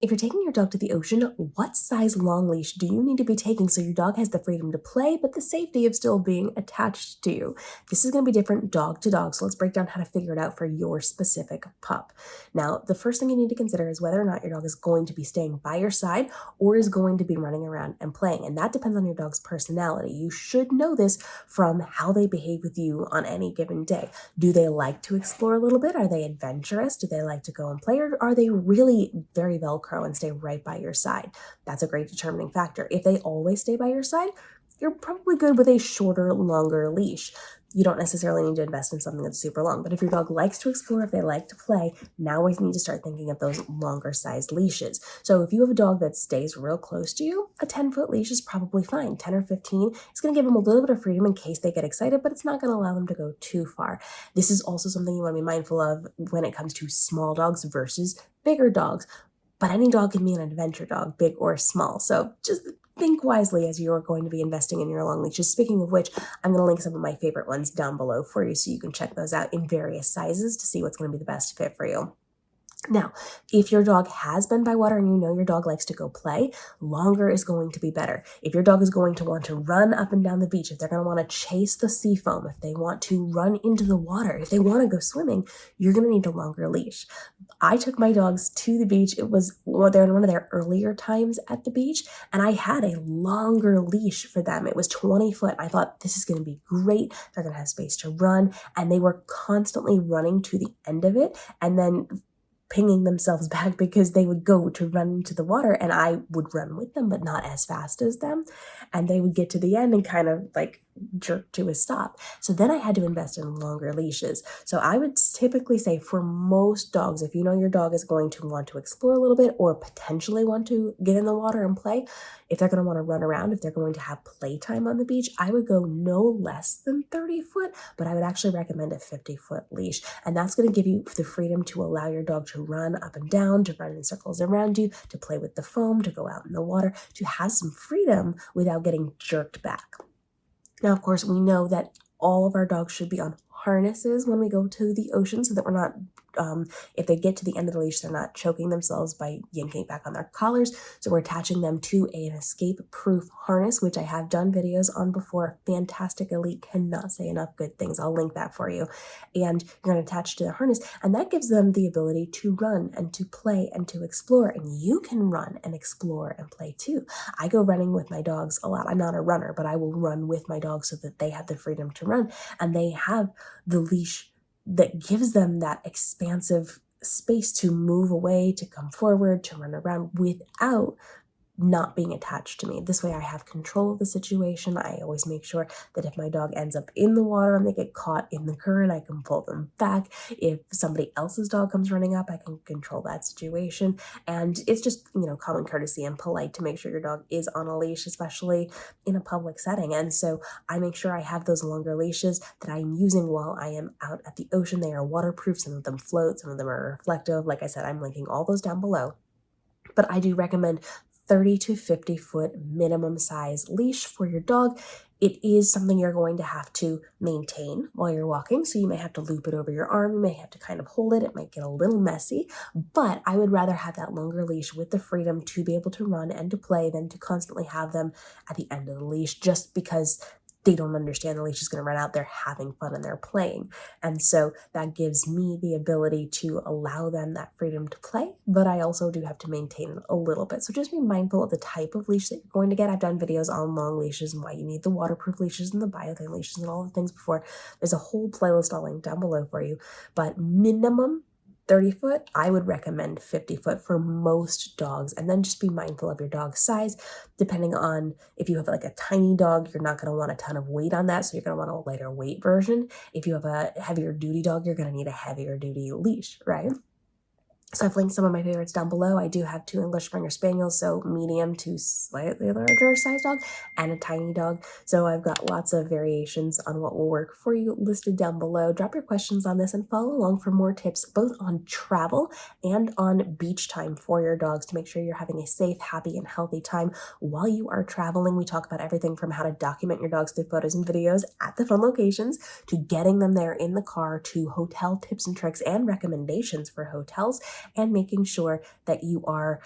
If you're taking your dog to the ocean, what size long leash do you need to be taking so your dog has the freedom to play, but the safety of still being attached to you? This is going to be different dog to dog, so let's break down how to figure it out for your specific pup. Now, the first thing you need to consider is whether or not your dog is going to be staying by your side or is going to be running around and playing, and that depends on your dog's personality. You should know this from how they behave with you on any given day. Do they like to explore a little bit? Are they adventurous? Do they like to go and play, or are they really very Velcro and stay right by your side? That's a great determining factor. If they always stay by your side, you're probably good with a shorter, longer leash. You don't necessarily need to invest in something that's super long, but if your dog likes to explore, if they like to play, now we need to start thinking of those longer size leashes. So if you have a dog that stays real close to you, a 10-foot leash is probably fine. 10 or 15, it's going to give them a little bit of freedom in case they get excited, but it's not going to allow them to go too far. This is also something you want to be mindful of when it comes to small dogs versus bigger dogs. But any dog can be an adventure dog, big or small. So just think wisely as you're going to be investing in your long leashes. Speaking of which, I'm going to link some of my favorite ones down below for you so you can check those out in various sizes to see what's going to be the best fit for you. Now, if your dog has been by water and you know your dog likes to go play, longer is going to be better. If your dog is going to want to run up and down the beach, if they're going to want to chase the sea foam, if they want to run into the water, if they want to go swimming, you're going to need a longer leash. I took my dogs to the beach. It was one of their earlier times at the beach, and I had a longer leash for them. It was 20 foot. I thought this is going to be great. They're going to have space to run, and they were constantly running to the end of it and then pinging themselves back because they would go to run into the water and I would run with them, but not as fast as them. And they would get to the end and kind of like jerk to a stop. So then I had to invest in longer leashes. So I would typically say for most dogs, if you know your dog is going to want to explore a little bit or potentially want to get in the water and play, if they're going to want to run around, if they're going to have playtime on the beach, I would go no less than 30 foot, but I would actually recommend a 50-foot leash. And that's going to give you the freedom to allow your dog to run up and down, to run in circles around you, to play with the foam, to go out in the water, to have some freedom without getting jerked back. Now, of course, we know that all of our dogs should be on harnesses when we go to the ocean so that we're not, if they get to the end of the leash, they're not choking themselves by yanking back on their collars. So we're attaching them to an escape-proof harness, which I have done videos on before. Fantastic, elite, cannot say enough good things. I'll link that for you. And you're going to attach to the harness, and that gives them the ability to run and to play and to explore. And you can run and explore and play too. I go running with my dogs a lot. I'm not a runner, but I will run with my dogs so that they have the freedom to run, and they have the leash that gives them that expansive space to move away, to come forward, to run around without not being attached to me. This way I have control of the situation. I always make sure that if my dog ends up in the water and they get caught in the current, I can pull them back. If somebody else's dog comes running up, I can control that situation. And it's just, common courtesy and polite to make sure your dog is on a leash, especially in a public setting. And so I make sure I have those longer leashes that I'm using while I am out at the ocean. They are waterproof. Some of them float, some of them are reflective. Like I said, I'm linking all those down below. But I do recommend 30 to 50 foot minimum size leash for your dog. It is something you're going to have to maintain while you're walking. So you may have to loop it over your arm. You may have to kind of hold it. It might get a little messy, but I would rather have that longer leash with the freedom to be able to run and to play than to constantly have them at the end of the leash just because they don't understand the leash is going to run out. They're having fun and they're playing. And so that gives me the ability to allow them that freedom to play, but I also do have to maintain it a little bit. So just be mindful of the type of leash that you're going to get. I've done videos on long leashes and why you need the waterproof leashes and the biothin leashes and all the things before. There's a whole playlist I'll link down below for you, but minimum 30 foot, I would recommend 50 foot for most dogs. And then just be mindful of your dog's size. Depending on if you have like a tiny dog, you're not going to want a ton of weight on that. So you're going to want a lighter weight version. If you have a heavier duty dog, you're going to need a heavier duty leash, right? So I've linked some of my favorites down below. I do have 2 English Springer Spaniels, so medium to slightly larger size dog, and a tiny dog. So I've got lots of variations on what will work for you listed down below. Drop your questions on this and follow along for more tips both on travel and on beach time for your dogs to make sure you're having a safe, happy, and healthy time while you are traveling. We talk about everything from how to document your dogs through photos and videos at the fun locations to getting them there in the car to hotel tips and tricks and recommendations for hotels, and making sure that you are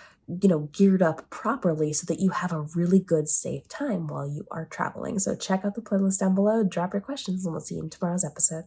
geared up properly so that you have a really good, safe time while you are traveling. So check out the playlist down below, drop your questions, and we'll see you in tomorrow's episode.